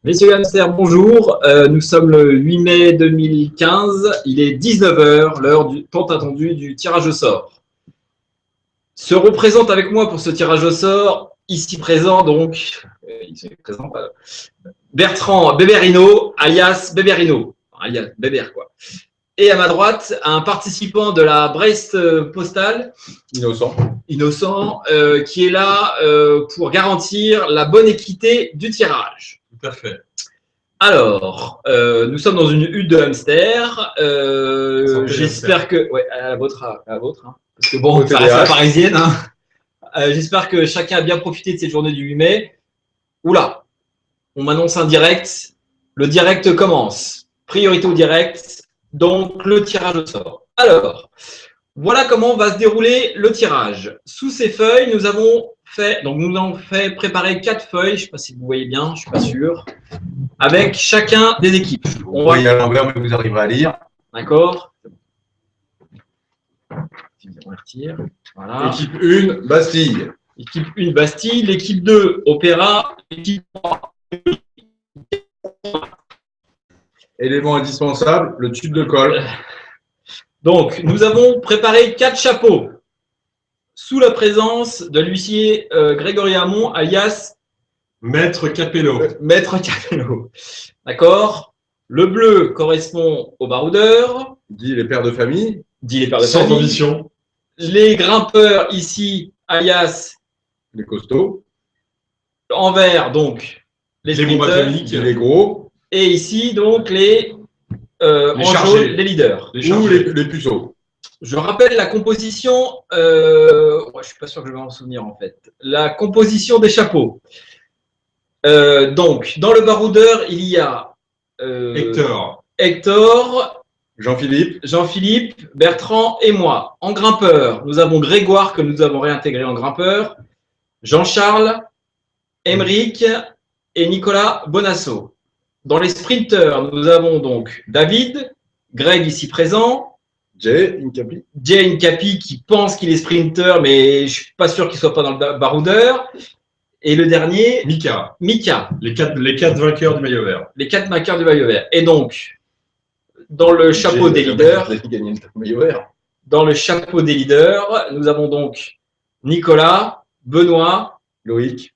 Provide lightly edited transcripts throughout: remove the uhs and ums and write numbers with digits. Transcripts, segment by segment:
Messieurs et hamsters, bonjour. Nous sommes le 8 mai 2015. Il est 19 h, l'heure du tant attendu du tirage au sort. Se représente avec moi pour ce tirage au sort, ici présent donc, Bertrand Beberino, alias Beberino, alias Beber quoi. Et à ma droite, un participant de la Brest Postale, Innocent, qui est là pour garantir la bonne équité du tirage. Tout à fait. Alors, nous sommes dans une hutte de hamster. J'espère que, ouais, à la vôtre, hein, parce que bon, ça reste la parisienne. Hein. J'espère que chacun a bien profité de cette journée du 8 mai. Oula, on m'annonce un direct. Le direct commence. Priorité au direct. Donc, le tirage au sort. Alors, voilà comment va se dérouler le tirage. Sous ces feuilles, nous avons fait préparer 4 feuilles. Je ne sais pas si vous voyez bien, je ne suis pas sûr. Avec chacun des équipes. On va y aller à l'envers, mais vous arriverez à lire. D'accord. Voilà. Équipe 1, Bastille. Équipe 1, Bastille. L'équipe 2, Opéra. L'équipe 3, élément indispensable, le tube de colle. Donc, nous avons préparé 4 chapeaux sous la présence de l'huissier Grégory Hamon, alias Maître Capello. Maître Capello. D'accord. Le bleu correspond au baroudeur. Dit les pères de famille. Sans ambition. Les grimpeurs ici, alias les costauds. En vert, donc les bombes atomiques, les gros. Et ici, donc, les jaune, les leaders. Ou les puceaux. Je rappelle la composition. Je ne suis pas sûr que je vais m'en souvenir, en fait. La composition des chapeaux. Donc, dans le baroudeur, il y a Hector, Jean-Philippe, Bertrand et moi. En grimpeur, nous avons Grégoire, que nous avons réintégré en grimpeur, Jean-Charles, Émeric et Nicolas Bonasso. Dans les sprinteurs, nous avons donc David, Greg ici présent, Jay Incapi qui pense qu'il est sprinter, mais je ne suis pas sûr qu'il ne soit pas dans le baroudeur. Et le dernier, Mika. Les 4 vainqueurs du maillot vert. Les 4 vainqueurs du maillot vert. Et donc, dans le chapeau des leaders, nous avons donc Nicolas, Benoît, Loïc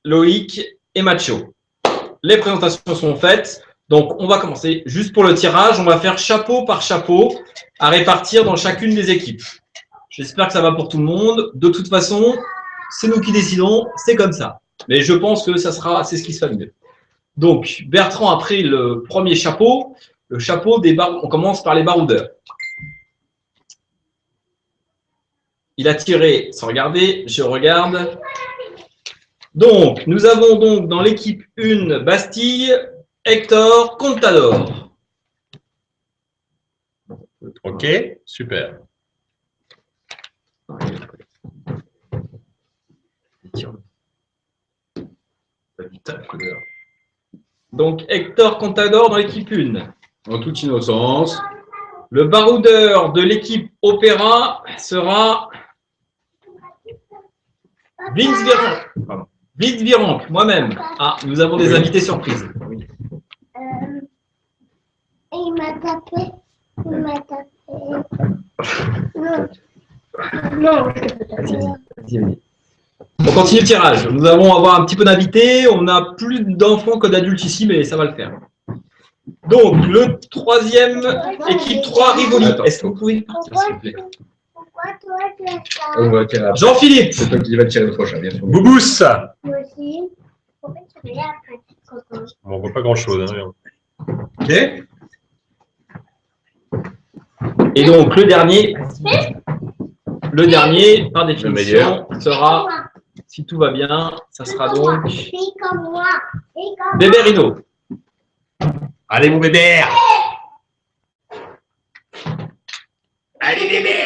et Macho. Les présentations sont faites. Donc, on va commencer juste pour le tirage. On va faire chapeau par chapeau à répartir dans chacune des équipes. J'espère que ça va pour tout le monde. De toute façon, c'est nous qui décidons. C'est comme ça. Mais je pense que c'est ce qui se fait mieux. Donc, Bertrand a pris le premier chapeau. Le chapeau des on commence par les baroudeurs. Il a tiré sans regarder. Je regarde. Donc, nous avons donc dans l'équipe 1 Bastille, Hector Contador. Ok, super. Donc, Hector Contador dans l'équipe 1. En toute innocence. Le baroudeur de l'équipe Opéra sera Vince Virenque, moi-même. Ah, nous avons des invités surprises. Il m'a tapé. Non. Vas-y. On continue le tirage. Nous allons avoir un petit peu d'invités. On a plus d'enfants que d'adultes ici, mais ça va le faire. Donc, le troisième, équipe 3, Rivoli. Est-ce que vous pouvez partir, s'il vous plaît? Jean-Philippe. C'est toi qui vas tirer le prochain, bien sûr. Boubous. Moi aussi. On voit pas grand-chose. Hein. Ok. Et donc, le dernier, par définition, sera, si tout va bien, ça sera donc Beberino. Allez, mon bébé. Allez, bébé.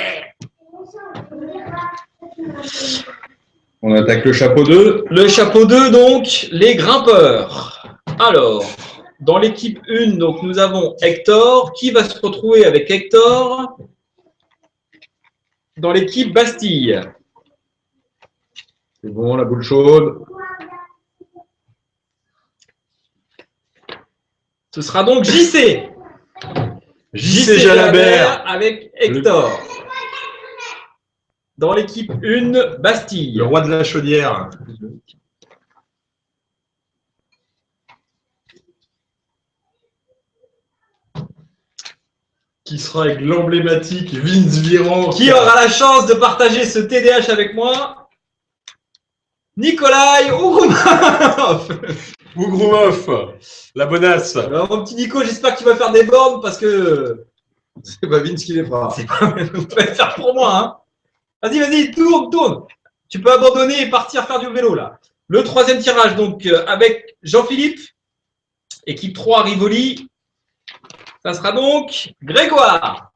On attaque le chapeau 2. Le chapeau 2, donc, les grimpeurs. Alors, dans l'équipe 1, donc, nous avons Hector. Qui va se retrouver avec Hector dans l'équipe Bastille? C'est bon, la boule chaude. Ce sera donc JC. JC Jalabert. Avec Hector. Dans l'équipe 1, Bastille. Le roi de la chaudière. Qui sera avec l'emblématique Vince Viran. Qui aura la chance de partager ce TDH avec moi? Nikolai Ouroumov. Ougroumov, la bonasse. Alors, mon petit Nico, j'espère que tu vas faire des bornes parce que C'est pas Vince qui les fera. c'est pas tu vas le faire pour moi. Hein. Vas-y, vas-y, tourne, tourne. Tu peux abandonner et partir faire du vélo là. Le troisième tirage, donc avec Jean-Philippe, équipe 3 Rivoli. Ça sera donc Grégoire.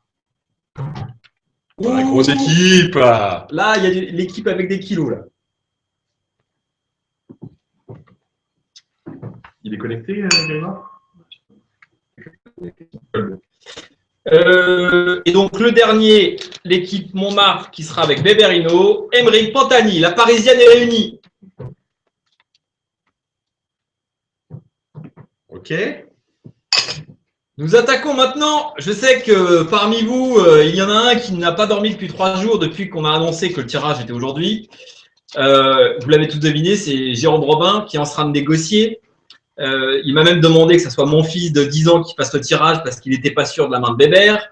La grosse équipe. Là, il y a l'équipe avec des kilos là. Il est connecté, Grégoire? Et donc le dernier, l'équipe Montmartre qui sera avec Beberino, Émeric Pantani, la Parisienne est réunie. Ok. Nous attaquons maintenant. Je sais que parmi vous, il y en a un qui n'a pas dormi depuis 3 jours depuis qu'on a annoncé que le tirage était aujourd'hui. Vous l'avez tous deviné, c'est Jérôme Robin qui est en train de négocier. Il m'a même demandé que ce soit mon fils de 10 ans qui fasse le tirage parce qu'il n'était pas sûr de la main de Bébert.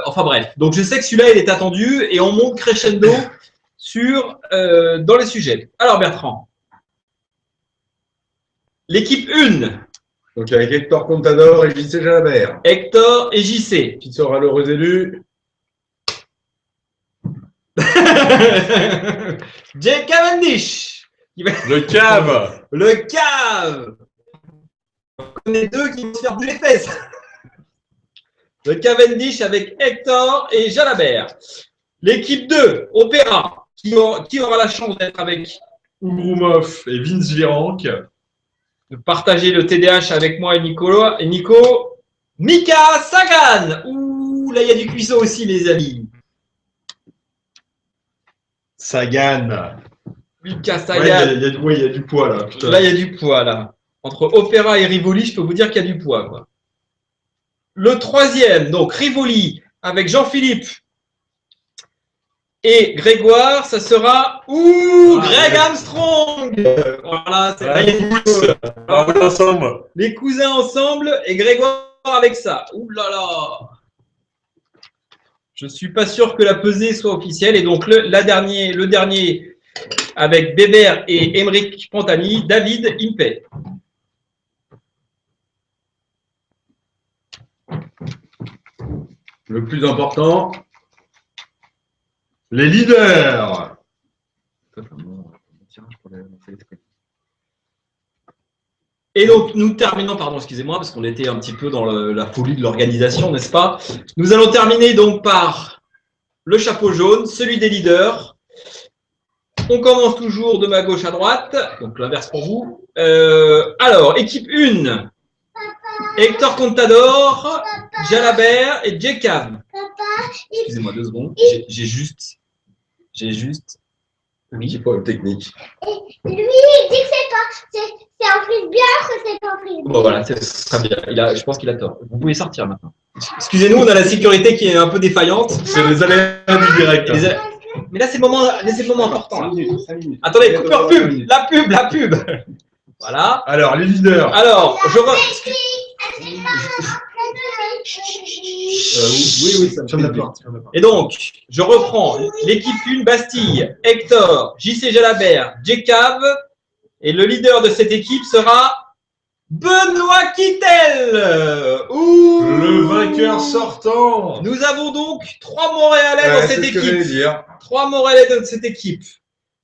Enfin bref. Donc je sais que celui-là, il est attendu et on monte crescendo dans les sujets. Alors Bertrand, l'équipe 1. Donc avec Hector Contador et JC Jalabert. Hector et JC. Qui sera l'heureux élu? Jay Cavendish. Le cave. Le cave. On connaît deux qui vont se faire bouger les fesses. Le Cavendish avec Hector et Jalabert. L'équipe 2, Opéra, qui aura la chance d'être avec Ougroumov et Vince Virenque. de partager le TDH avec moi et Nico. Mika Sagan. Ouh, là il y a du cuisson aussi les amis. Sagan. Mika Sagan. Ouais, il y a du poids là. Putain. Là il y a du poids là. Entre Opéra et Rivoli, je peux vous dire qu'il y a du poids. Quoi. Le troisième, donc Rivoli avec Jean-Philippe et Grégoire, ça sera Greg Armstrong. Voilà, c'est là, il y a du ensemble. les cousins ensemble et Grégoire avec ça. Ouh là là. Je suis pas sûr que la pesée soit officielle et donc le dernier avec Bébert et Émeric Pantani, David Impey. Le plus important, les leaders. Et donc, nous terminons, pardon, excusez-moi, parce qu'on était un petit peu dans la folie de l'organisation, n'est-ce pas? Nous allons terminer donc par le chapeau jaune, celui des leaders. On commence toujours de ma gauche à droite, donc l'inverse pour vous. Alors, équipe 1, Hector Contador, Jalabert et J-Cam. Excusez-moi 2 secondes, j'ai juste. Oui, j'ai pas une technique. Et lui, il dit que c'est un frisbee que c'est pas un frisbee. Bon voilà, c'est très bien. Je pense qu'il a tort. Vous pouvez sortir maintenant. Excusez-nous, on a la sécurité qui est un peu défaillante. C'est les aléas du direct. Mais là, c'est le moment important. Là. Attendez, coupeur pub. La pub. Voilà. Alors, les leaders. Alors, Oui, ça me fait. Et donc, je reprends l'équipe 1, Bastille, Hector, JC Jalabert, J-Cave, et le leader de cette équipe sera Benoît Kittel. Le vainqueur sortant. Nous avons donc 3 Montréalais dans cette équipe. 3 Montréalais dans cette équipe.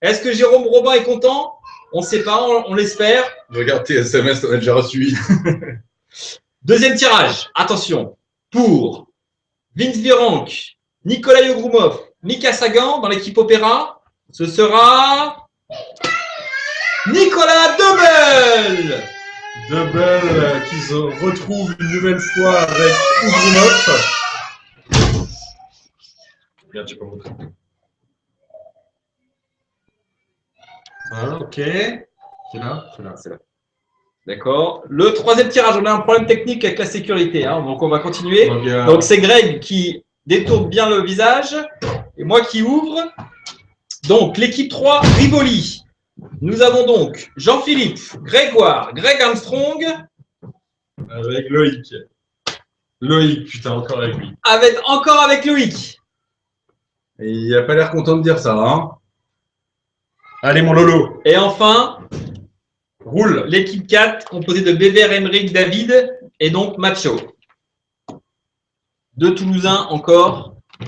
Est-ce que Jérôme Robin est content? On ne sait pas, on l'espère. Je regarde tes SMS, on a déjà reçu. Deuxième tirage, attention, pour Vince Virenque, Nikolai Ougroumov, Mika Sagan dans l'équipe Opéra, ce sera Nicolas Dobel. Dobel qui se retrouve une nouvelle fois avec Ougroumov. Regarde, je peux montrer. Ah, ok. C'est là. D'accord. Le troisième tirage, on a un problème technique avec la sécurité, hein, donc on va continuer. Donc, Donc c'est Greg qui détourne bien le visage et moi qui ouvre. Donc l'équipe 3, Rivoli. Nous avons donc Jean-Philippe, Grégoire, Greg Armstrong. Avec Loïc. Loïc, putain, encore avec lui. Encore avec Loïc. Et il n'a pas l'air content de dire ça, hein. allez, mon Lolo. Et enfin, Roule. l'équipe 4, composée de Bébert, Emeric, David et donc Macho. Deux Toulousains encore. Je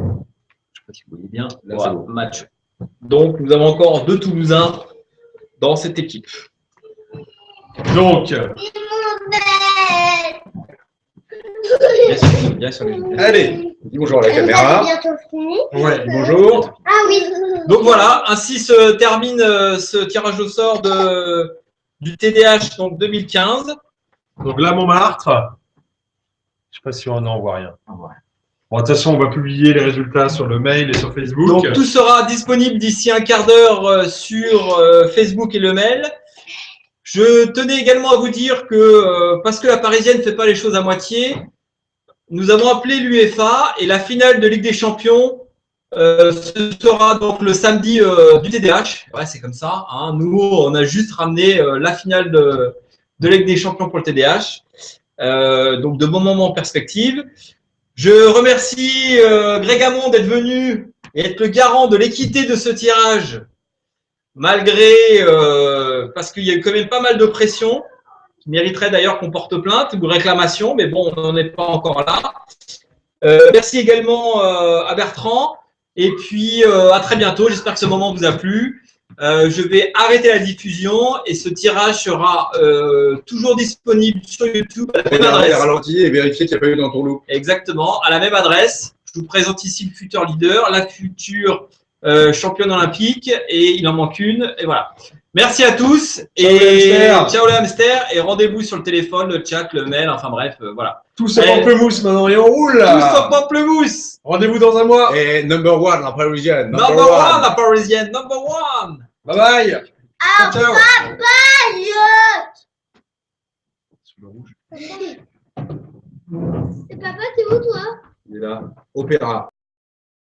ne sais pas si vous voyez bien. Là, voilà, Macho. Donc, nous avons encore deux Toulousains dans cette équipe. Donc, Bien sûr. allez, dis bonjour à la On a caméra. bientôt fini. Ouais, bonjour. Ah oui. Donc voilà, ainsi se termine ce tirage au sort du TDH donc 2015. Donc là, Montmartre. Je sais pas si on n'en voit rien. Bon, de toute façon, on va publier les résultats sur le mail et sur Facebook. Donc tout sera disponible d'ici un quart d'heure sur Facebook et le mail. Je tenais également à vous dire que parce que la Parisienne ne fait pas les choses à moitié, nous avons appelé l'UEFA et la finale de Ligue des Champions ce sera donc le samedi du TDH. Ouais, c'est comme ça. Hein. Nous, on a juste ramené la finale de Ligue des Champions pour le TDH. Donc de bons moments en perspective. Je remercie Greg Hamon d'être venu et être le garant de l'équité de ce tirage, malgré parce qu'il y a eu quand même pas mal de pression, qui mériterait d'ailleurs qu'on porte plainte ou réclamation, mais bon, on n'en est pas encore là. Merci également à Bertrand, et puis à très bientôt. J'espère que ce moment vous a plu. Je vais arrêter la diffusion et ce tirage sera toujours disponible sur YouTube à la même adresse. Ralenti et vérifier qu'il n'y a pas eu d'entourloupe. Exactement, à la même adresse. Je vous présente ici le futur leader, la future championne olympique, et il en manque une. Et voilà. Merci à tous et ciao les hamsters, et rendez-vous sur le téléphone, le chat, le mail, enfin bref, voilà. Tous en pamplemousse maintenant et on roule. Tous en pamplemousse. Rendez-vous dans un mois. Et number one, la parisienne. Number one, la parisienne. Number one. Bye bye. Ah, Ciao. Papa, t'es où toi? Il est là. Opéra.